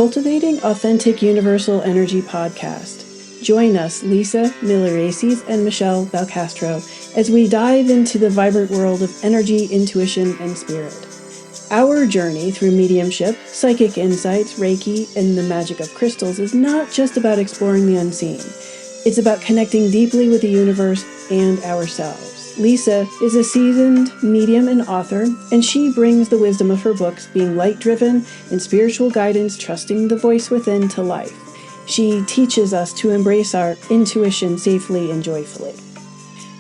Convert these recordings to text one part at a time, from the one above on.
Cultivating Authentic Universal Energy podcast. Join us, Lisa, Miliaresis, and Michele Belcastro, as we dive into the vibrant world of energy, intuition, and spirit. Our journey through mediumship, psychic insights, Reiki, and the magic of crystals is not just about exploring the unseen. It's about connecting deeply with the universe and ourselves. Lisa is a seasoned medium and author, and she brings the wisdom of her books, being light-driven and spiritual guidance, trusting the voice within, to life. She teaches us to embrace our intuition safely and joyfully.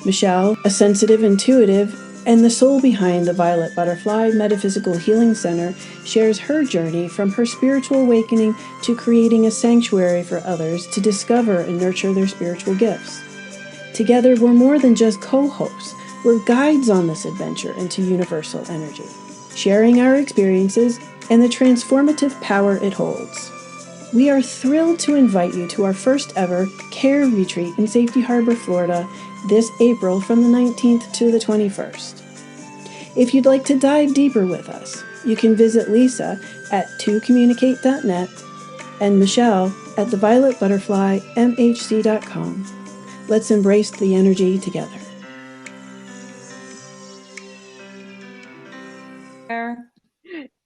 Michele, a sensitive intuitive, and the soul behind the Violet Butterfly Metaphysical Healing Center, shares her journey from her spiritual awakening to creating a sanctuary for others to discover and nurture their spiritual gifts. Together, we're more than just co-hosts. We're guides on this adventure into universal energy, sharing our experiences and the transformative power it holds. We are thrilled to invite you to our first ever CARE retreat in Safety Harbor, Florida, this April from the 19th to the 21st. If you'd like to dive deeper with us, you can visit Lisa at tocommunicate.net and Michele at thevioletbutterflymhc.com. Let's embrace the energy together.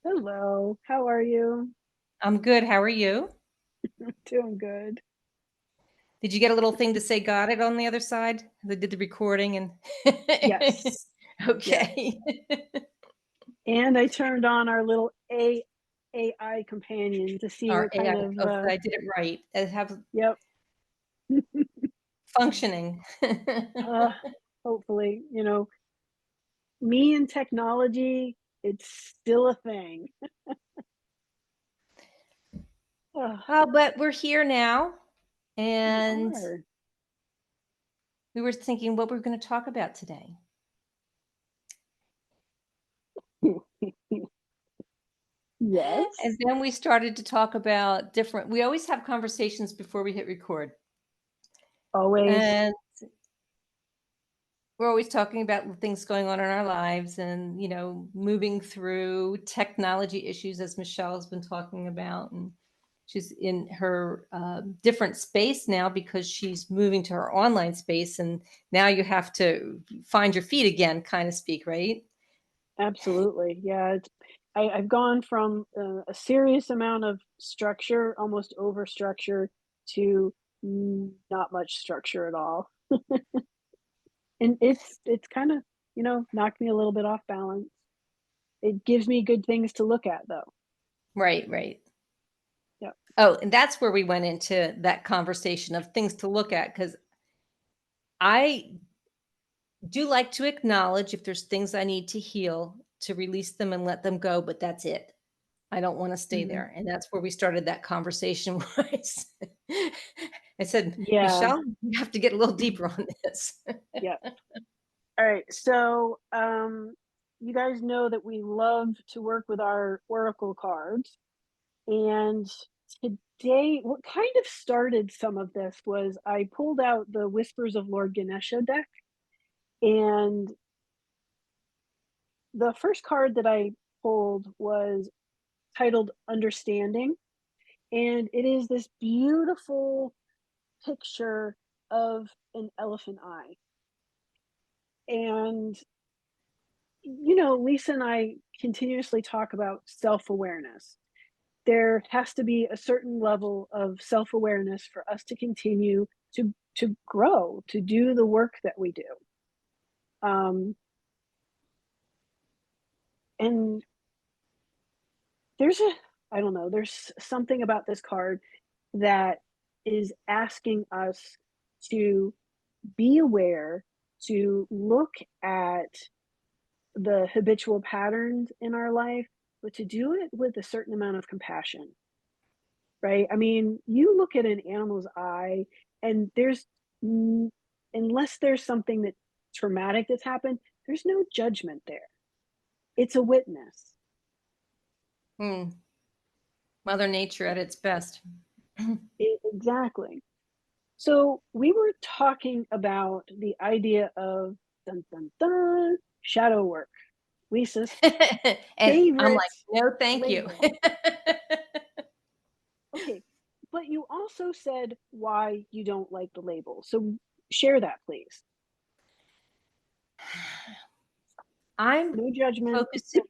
Hello, how are you? I'm good. How are you? Doing good. Did you get a little thing to say got it on the other side? They did the recording and Yes. okay. Yes. And I turned on our little AI companion to see Our what AI, kind oh, of I did it right. I have yep. functioning. Hopefully, me and technology, it's still a thing. Oh, but we're here now, and we were thinking what we're going to talk about today. Yes. And then we started to talk about we always have conversations before we hit record. Always. And we're always talking about things going on in our lives and, moving through technology issues, as Michelle's been talking about. And she's in her different space now because she's moving to her online space. And now you have to find your feet again, kind of speak, right? Absolutely. Yeah. I've gone from a serious amount of structure, almost over structure, to not much structure at all. And it's kind of, knocked me a little bit off balance. It gives me good things to look at, though. Right. Yeah. Oh, and that's where we went into that conversation of things to look at, because I do like to acknowledge if there's things I need to heal, to release them and let them go, but that's it. I don't want to stay there. And that's where we started that conversation. I said, Yeah. Michele, you have to get a little deeper on this. Yeah. All right. So, you guys know that we love to work with our oracle cards. And today, what kind of started some of this was I pulled out the Whispers of Lord Ganesha deck. And the first card that I pulled was titled Understanding. And it is this beautiful picture of an elephant eye. And, Lisa and I continuously talk about self-awareness. There has to be a certain level of self-awareness for us to continue to grow, to do the work that we do. And there's there's something about this card that is asking us to be aware, to look at the habitual patterns in our life, but to do it with a certain amount of compassion, right? I mean, you look at an animal's eye, and unless there's something that traumatic that's happened, there's no judgment there. It's a witness. Mother Nature at its best. Exactly. So we were talking about the idea of dun dun dun shadow work. Lisa's and favorite. I'm like, no, thank label. you. Okay, but you also said why you don't like the label. So share that, please. I'm No judgment. focusing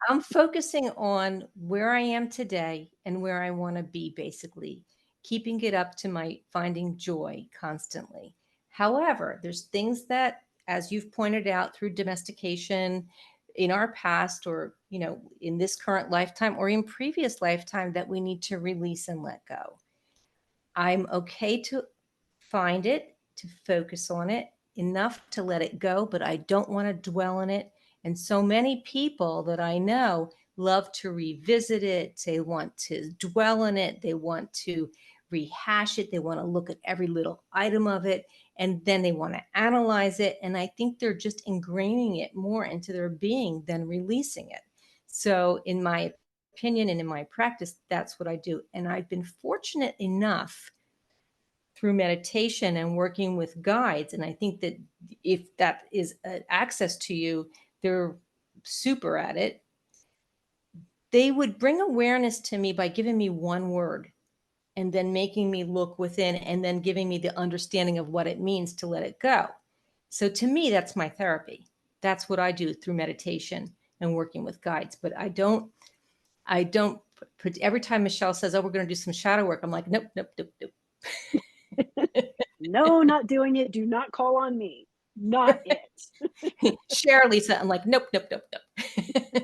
I'm focusing on where I am today and where I want to be, basically, keeping it up to my finding joy constantly. However, there's things that, as you've pointed out, through domestication in our past, or in this current lifetime or in previous lifetime, that we need to release and let go. I'm okay to find it, to focus on it enough to let it go, but I don't want to dwell on it. And so many people that I know love to revisit it. They want to dwell on it. They want to rehash it. They want to look at every little item of it. And then they want to analyze it. And I think they're just ingraining it more into their being than releasing it. So, in my opinion and in my practice, that's what I do. And I've been fortunate enough through meditation and working with guides. And I think that if that is access to you, they're super at it. They would bring awareness to me by giving me one word and then making me look within and then giving me the understanding of what it means to let it go. So to me, that's my therapy. That's what I do through meditation and working with guides. But I don't put, every time Michele says, "Oh, we're going to do some shadow work," I'm like, nope, nope, nope, nope. No, not doing it. Do not call on me. Not it. Share, Lisa. I'm like, nope, nope, nope, nope.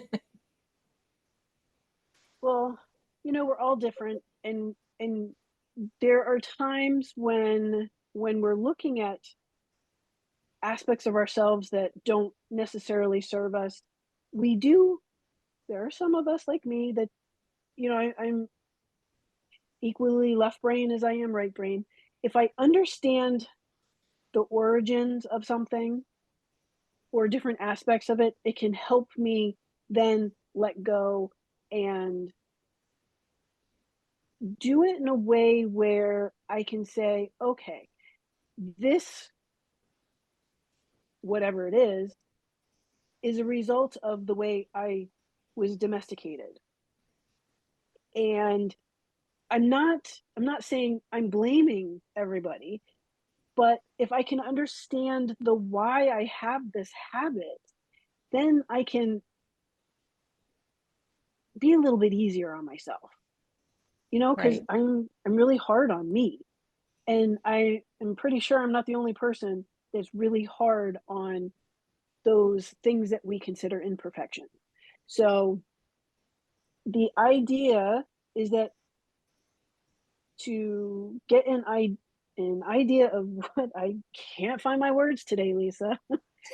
Well, we're all different, and there are times when we're looking at aspects of ourselves that don't necessarily serve us. We do. There are some of us like me that I'm equally left brain as I am right brain. If I understand the origins of something or different aspects of it, it can help me then let go and do it in a way where I can say, okay, this, whatever it is a result of the way I was domesticated. And I'm not saying I'm blaming everybody, but if I can understand the why I have this habit, then I can be a little bit easier on myself. Because Right. I'm really hard on me. And I am pretty sure I'm not the only person that's really hard on those things that we consider imperfection. So the idea is that to get an idea of what I can't find my words today, Lisa,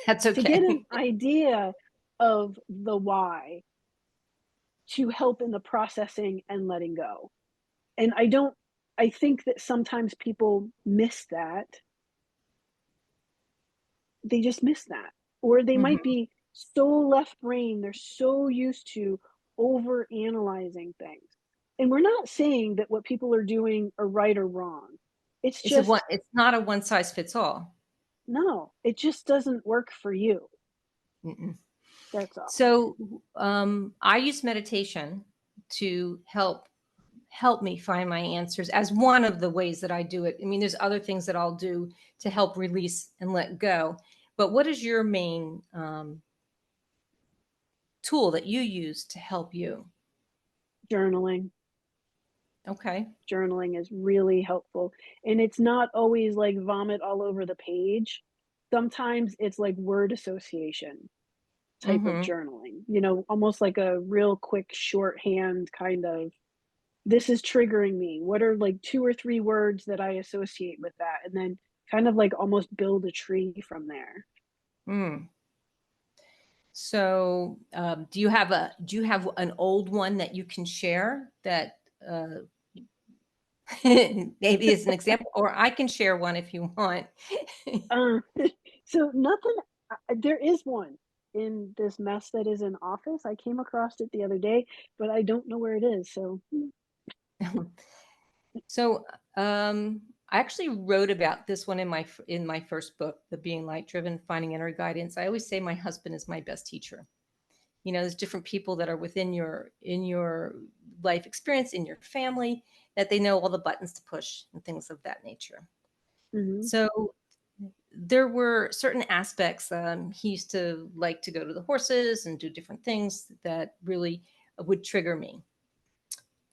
That's to get an okay. idea of the why to help in the processing and letting go. And I think that sometimes people miss that. They just miss that. Or they might Mhm. be so left brain, they're so used to over analyzing things. And we're not saying that what people are doing are right or wrong. It's just, It's not a one size fits all. no, it just doesn't work for you. Mm-mm. That's all. So I use meditation to help me find my answers as one of the ways that I do it. I mean, there's other things that I'll do to help release and let go. But what is your main tool that you use to help you? Journaling. Okay. Journaling is really helpful. And it's not always like vomit all over the page. Sometimes it's like word association type of Mm-hmm. journaling, almost like a real quick shorthand kind of, this is triggering me. What are like two or three words that I associate with that? And then kind of like almost build a tree from there. Mm. So, do you have an old one that you can share that maybe as an example, or I can share one if you want. Uh, so nothing, there is one in this mess that is in office. I came across it the other day, but I don't know where it is. So, So, I actually wrote about this one in my first book, The Being Light Driven: Finding Inner Guidance. I always say my husband is my best teacher. There's different people that are within in your life experience, in your family, that they know all the buttons to push and things of that nature. Mm-hmm. So there were certain aspects. He used to like to go to the horses and do different things that really would trigger me.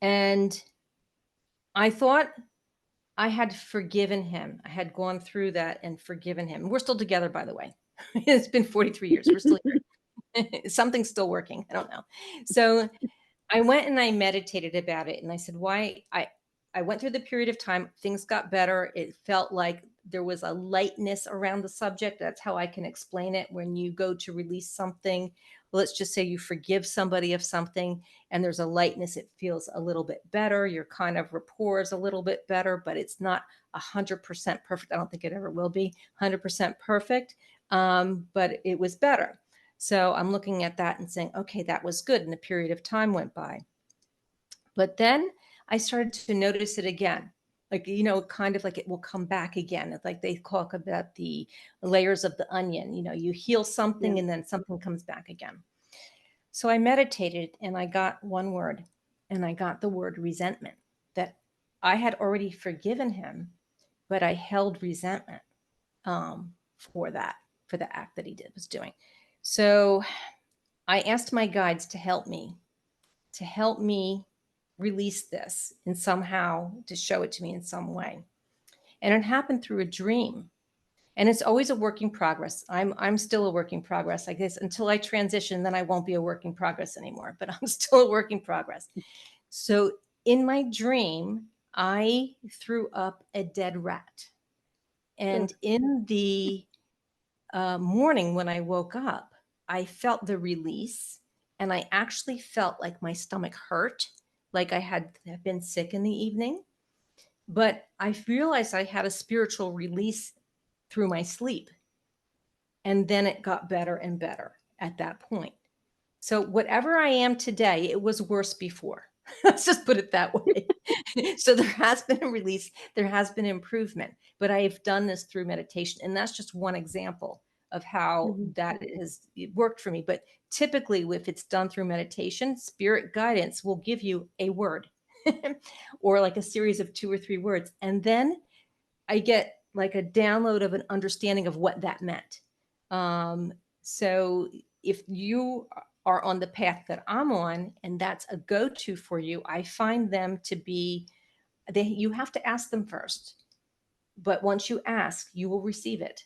And I thought I had forgiven him. I had gone through that and forgiven him. We're still together, by the way. It's been 43 years. We're still here. Something's still working. I don't know. So I went and I meditated about it, and I said, why I went through the period of time, things got better. It felt like there was a lightness around the subject. That's how I can explain it. When you go to release something, let's just say you forgive somebody of something, and there's a lightness, it feels a little bit better. Your kind of rapport is a little bit better, but it's not 100% perfect. I don't think it ever will be 100% perfect, but it was better. So I'm looking at that and saying, okay, that was good. And a period of time went by. But then I started to notice it again. Like, kind of like it will come back again. It's like they talk about the layers of the onion. You heal something and then something comes back again. So I meditated and I got one word, and I got the word resentment, that I had already forgiven him, but I held resentment for the act that he was doing. So I asked my guides to help me release this and somehow to show it to me in some way. And it happened through a dream. And it's always a work in progress. I'm still a work in progress. I guess until I transition, then I won't be a work in progress anymore, but I'm still a work in progress. So in my dream, I threw up a dead rat. And in the morning when I woke up, I felt the release, and I actually felt like my stomach hurt, like I had been sick in the evening. But I realized I had a spiritual release through my sleep. And then it got better and better at that point. So whatever I am today, it was worse before. Let's just put it that way. So there has been a release, there has been improvement, but I've done this through meditation. And that's just one example of how that has worked for me. But typically, if it's done through meditation, spirit guidance will give you a word or like a series of 2 or 3 words. And then I get like a download of an understanding of what that meant. So if you are on the path that I'm on, and that's a go-to for you, I find them to be, you have to ask them first. But once you ask, you will receive it.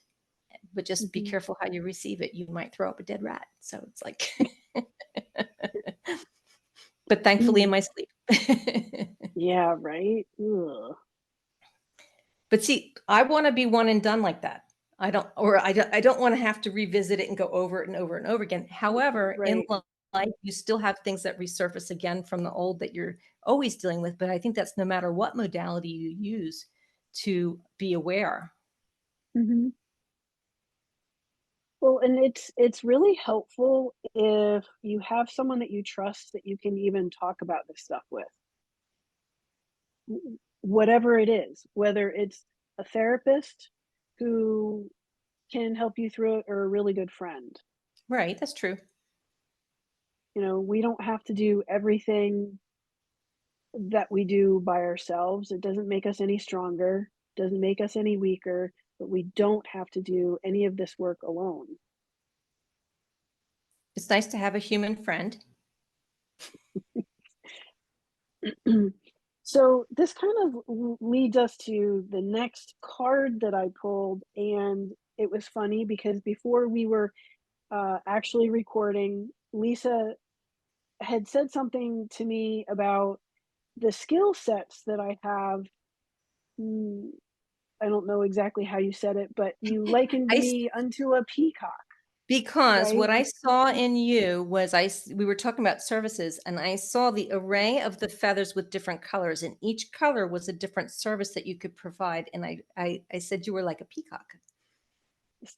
But just be careful how you receive it. You might throw up a dead rat. So it's like, but thankfully in my sleep. Yeah, right. Ugh. But see, I want to be one and done like that. I don't want to have to revisit it and go over it and over and over again. However, in Right. life, you still have things that resurface again from the old that you're always dealing with. But I think that's no matter what modality you use to be aware. Mm-hmm. Well, and it's really helpful if you have someone that you trust that you can even talk about this stuff with. Whatever it is, whether it's a therapist who can help you through it or a really good friend. Right. That's true. We don't have to do everything that we do by ourselves. It doesn't make us any stronger, doesn't make us any weaker, but we don't have to do any of this work alone. It's nice to have a human friend. So this kind of leads us to the next card that I pulled, and it was funny because before we were actually recording, Lisa had said something to me about the skill sets that I have. Mm, I don't know exactly how you said it, but you likened I me unto a peacock, Because right? what I saw in you was we were talking about services, and I saw the array of the feathers with different colors, and each color was a different service that you could provide. And I said you were like a peacock.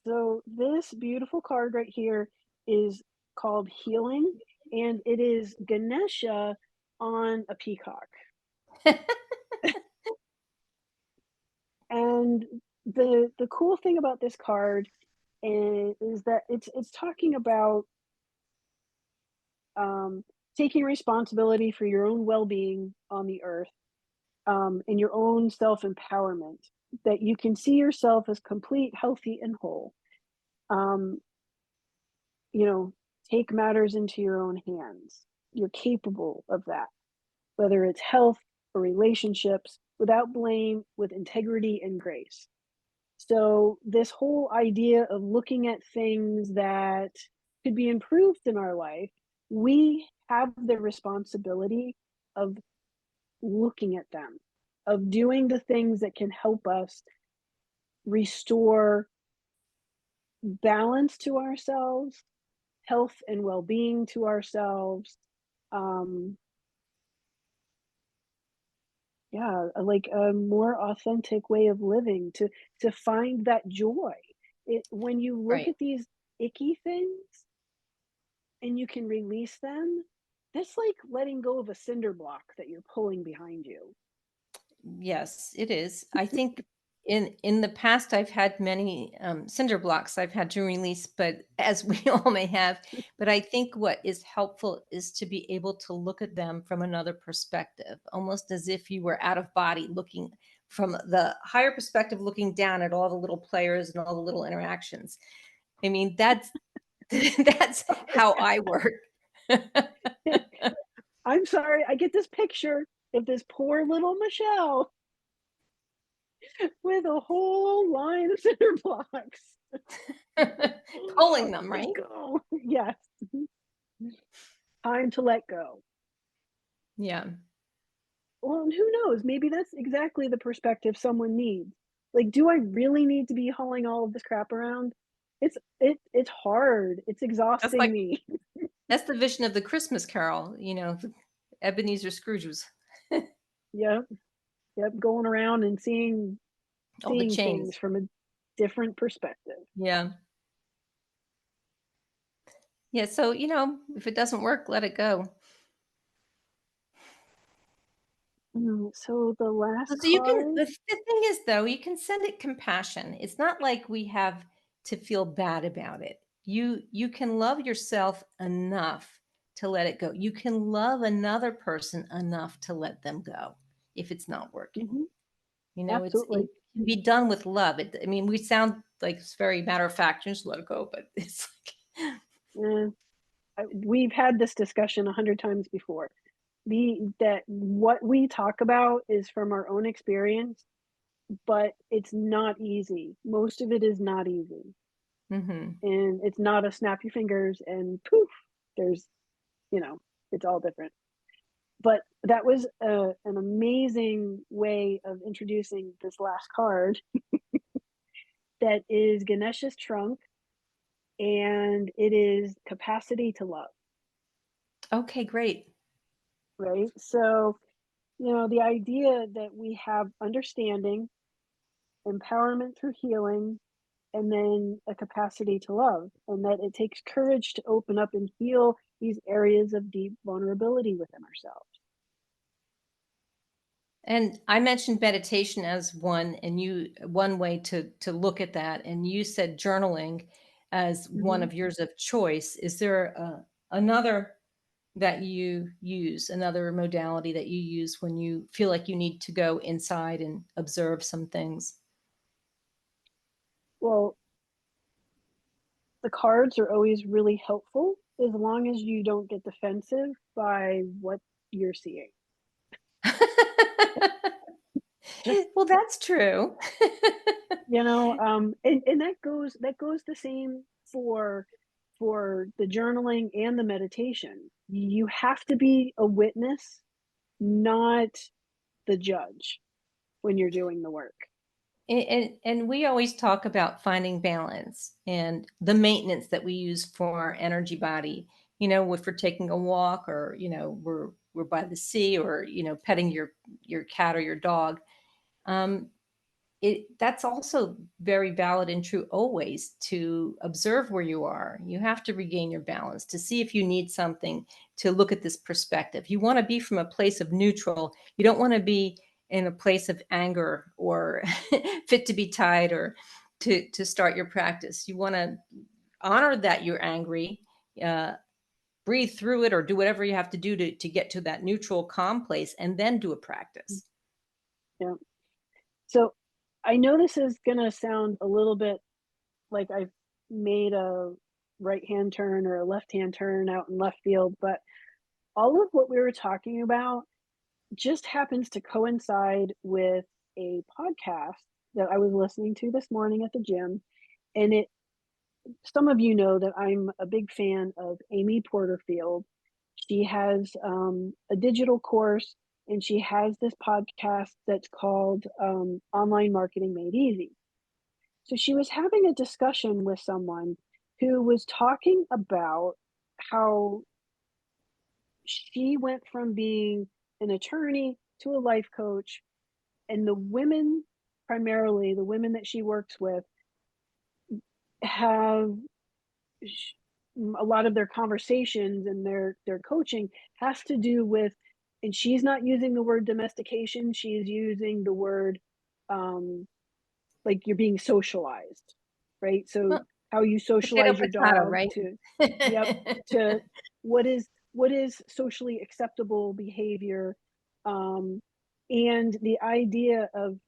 So this beautiful card right here is called Healing, and it is Ganesha on a peacock. And the cool thing about this card is that it's talking about taking responsibility for your own well-being on the earth, and your own self-empowerment, that you can see yourself as complete, healthy, and whole. Um, you know, take matters into your own hands. You're capable of that, whether it's health or relationships, without blame, with integrity and grace. So, this whole idea of looking at things that could be improved in our life, we have the responsibility of looking at them, of doing the things that can help us restore balance to ourselves, health and well being to ourselves. Um, yeah, like a more authentic way of living, to find that joy. When you look Right. at these icky things and you can release them, that's like letting go of a cinder block that you're pulling behind you. Yes, it is. I think in the past I've had many cinder blocks I've had to release, but as we all may have. But I think what is helpful is to be able to look at them from another perspective, almost as if you were out of body, looking from the higher perspective, looking down at all the little players and all the little interactions. I mean, that's that's how I work. I'm sorry, I get this picture of this poor little Michelle with a whole line of cinder blocks. Pulling them, Let right? go. Yes. Time to let go. Yeah. Well, and who knows? Maybe that's exactly the perspective someone needs. Like, do I really need to be hauling all of this crap around? It's hard. It's That's exhausting like me. that's the vision of the Christmas Carol, Ebenezer Scrooge was Yep. Yep. Going around and all the seeing things chains. from a different perspective. Yeah. Yeah, so, if it doesn't work, let it go. So the last So you can card. the thing is, though, you can send it compassion. It's not like we have to feel bad about it. You can love yourself enough to let it go. You can love another person enough to let them go if it's not working. Hmm. It Absolutely. can be done with love. I mean, we sound like it's very matter of fact, just let it go, but it's like Eh, we've had this discussion 100 times before. That what we talk about is from our own experience, but it's not easy. Most of it is not easy. Mhm. And it's not a snap your fingers and poof, there's, you know, it's all different. But that was an amazing way of introducing this last card, that is Ganesha's trunk, and it is capacity to love, Okay, great. right? So, the idea that we have understanding, empowerment through healing, and then a capacity to love, and that it takes courage to open up and heal these areas of deep vulnerability within ourselves. And I mentioned meditation as one way to look at that, and you said journaling as one Hmm. of yours of choice. Is there another that you use, another modality that you use when you feel like you need to go inside and observe some things? Well, the cards are always really helpful as long as you don't get defensive by what you're seeing. Just, Well, that's true. and that goes the same for the journaling and the meditation. You have to be a witness, not the judge, when you're doing the work. And we always talk about finding balance and the maintenance that we use for our energy body. If we're taking a walk, or we're by the sea, or petting your cat or your dog. Um, that's also very valid and true always, to observe where you are. You have to regain your balance to see if you need something, to look at this perspective. You want to be from a place of neutral. You don't want to be in a place of anger or fit to be tied, or to start your practice. You want to honor that you're angry, uh, breathe through it or do whatever you have to do to get to that neutral, calm place, and then do a practice. Yeah. So I know this is going to sound a little bit like I've made a right-hand turn or a left-hand turn out in left field, but all of what we were talking about just happens to coincide with a podcast that I was listening to this morning at the gym. And some of you know that I'm a big fan of Amy Porterfield. She has a digital course, and she has this podcast that's called Online Marketing Made Easy. So she was having a discussion with someone who was talking about how she went from being an attorney to a life coach, and the women, primarily the women that she works with, have a lot of their conversations and their coaching has to do with, and she's not using the word domestication, she's using the word like you're being socialized, right? So Well, how you potato, socialize your potato, dog right? to, yep, to what is socially acceptable behavior, and the idea of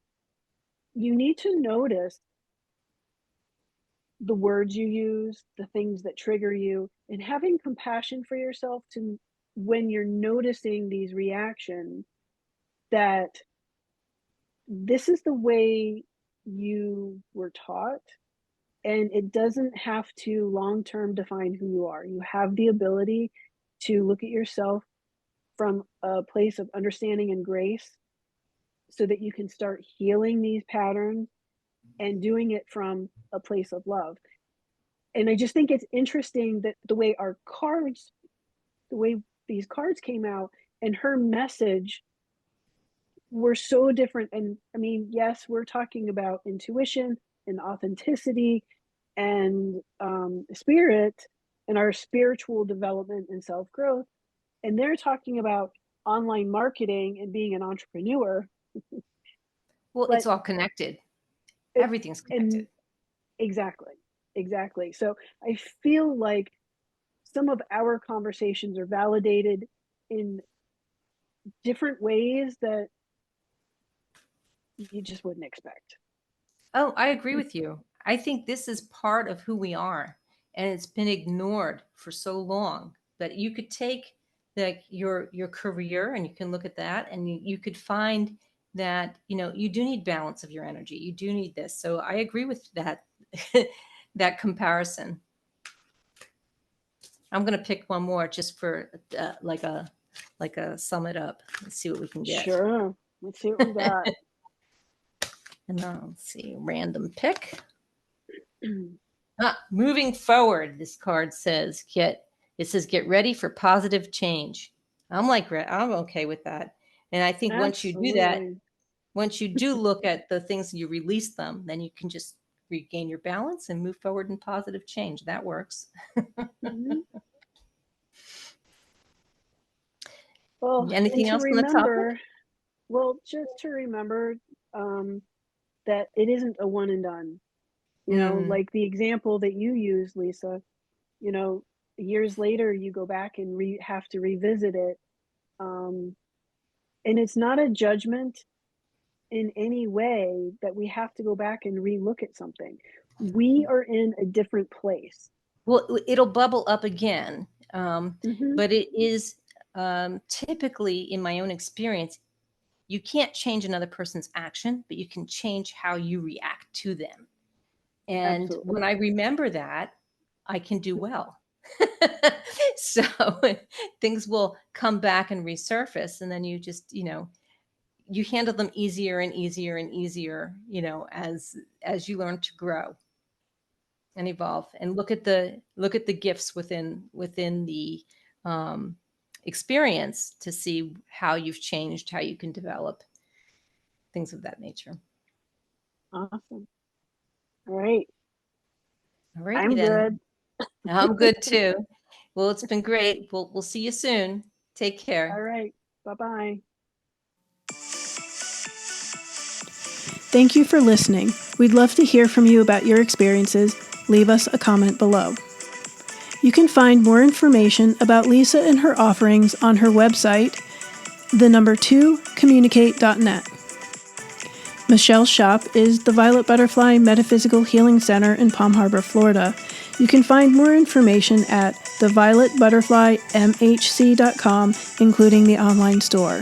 you need to notice the words you use, the things that trigger you, and having compassion for yourself to when you're noticing these reactions, that this is the way you were taught, and it doesn't have to long-term define who you are. You have the ability to look at yourself from a place of understanding and grace so that you can start healing these patterns and doing it from a place of love. And I just think it's interesting that the way these cards came out and her message were so different. And I mean, yes, we're talking about intuition and authenticity and spirit and our spiritual development and self-growth. And they're talking about online marketing and being an entrepreneur. Well, But it's all connected. Everything's connected. Exactly. So I feel like some of our conversations are validated in different ways that you just wouldn't expect. Oh, I agree with you. I think this is part of who we are, and it's been ignored for so long. But you could take your career and you can look at that, and you could find that you do need balance of your energy. You do need this. So I agree with that that comparison. I'm going to pick one more just for like a sum it up. Let's see what we can get. Sure. Let's see what we got. And let's see, random pick. Moving forward, this card says, get ready for positive change. I'm okay with that. And I think once you do that, once you do look at the things, you release them, then you can just regain your balance and move forward in positive change. That works. Mm-hmm. Well, anything else on the topic? Well, just to remember that it isn't a one and done. Like the example that you used, Lisa, years later, you go back and have to revisit it. And it's not a judgment in any way that we have to go back and relook at something. We are in a different place. Well, it'll bubble up again. Mm-hmm. But it is typically, in my own experience, you can't change another person's action, but you can change how you react to them. And Absolutely. when I remember that, I can do well. So things will come back and resurface, and then you just, you handle them easier and easier and easier, as you learn to grow and evolve and look at the gifts within the experience to see how you've changed, how you can develop, things of that nature. Awesome. All right. All right. I'm good. I'm good too. Well, it's been great. We'll see you soon. Take care. All right. Bye-bye. Thank you for listening. We'd love to hear from you about your experiences. Leave us a comment below. You can find more information about Lisa and her offerings on her website, 2communicate.net. Michelle's shop is the Violet Butterfly Metaphysical Healing Center in Palm Harbor, Florida. You can find more information at thevioletbutterflymhc.com, including the online store.